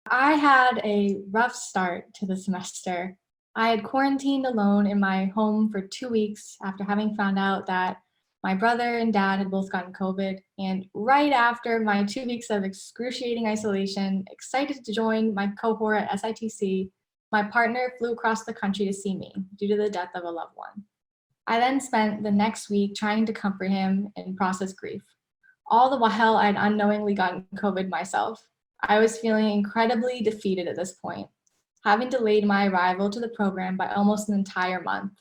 I had a rough start to the semester. I had quarantined alone in my home for 2 weeks after having found out that my brother and dad had both gotten COVID. And right after my 2 weeks of excruciating isolation, excited to join my cohort at SITC, my partner flew across the country to see me due to the death of a loved one. I then spent the next week trying to comfort him and process grief. All the while, I'd unknowingly gotten COVID myself. I was feeling incredibly defeated at this point, having delayed my arrival to the program by almost an entire month,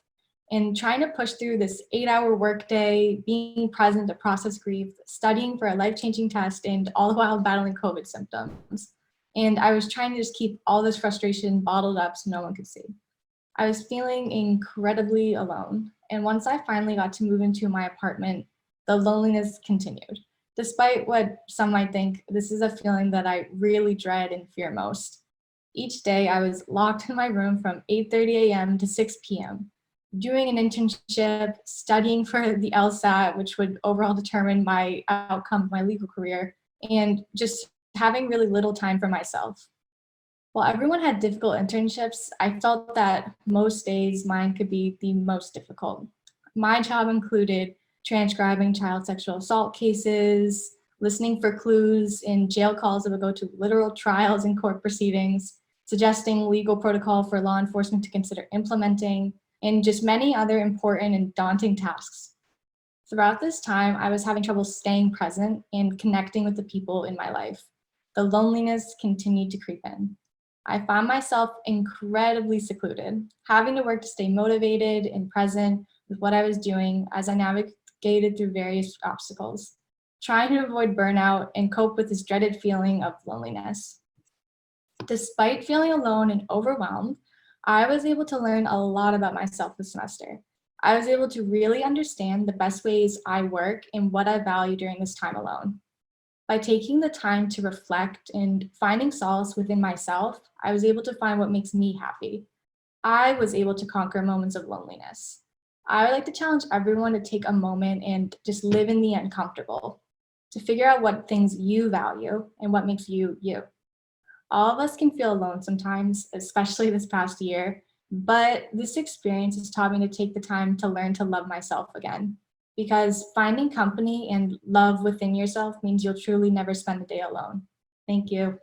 and trying to push through this 8-hour workday, being present to process grief, studying for a life-changing test, and all the while battling COVID symptoms. And I was trying to just keep all this frustration bottled up so no one could see. I was feeling incredibly alone. And once I finally got to move into my apartment, the loneliness continued. Despite what some might think, this is a feeling that I really dread and fear most. Each day I was locked in my room from 8:30 a.m. to 6 p.m., doing an internship, studying for the LSAT, which would overall determine my outcome of my legal career, and just having really little time for myself. While everyone had difficult internships, I felt that most days mine could be the most difficult. My job included transcribing child sexual assault cases, listening for clues in jail calls that would go to literal trials and court proceedings, suggesting legal protocol for law enforcement to consider implementing, and just many other important and daunting tasks. Throughout this time, I was having trouble staying present and connecting with the people in my life. The loneliness continued to creep in. I found myself incredibly secluded, having to work to stay motivated and present with what I was doing as I navigated through various obstacles, trying to avoid burnout and cope with this dreaded feeling of loneliness. Despite feeling alone and overwhelmed, I was able to learn a lot about myself this semester. I was able to really understand the best ways I work and what I value during this time alone. By taking the time to reflect and finding solace within myself, I was able to find what makes me happy. I was able to conquer moments of loneliness. I would like to challenge everyone to take a moment and just live in the uncomfortable, to figure out what things you value and what makes you you. All of us can feel alone sometimes, especially this past year, but this experience has taught me to take the time to learn to love myself again. Because finding company and love within yourself means you'll truly never spend a day alone. Thank you.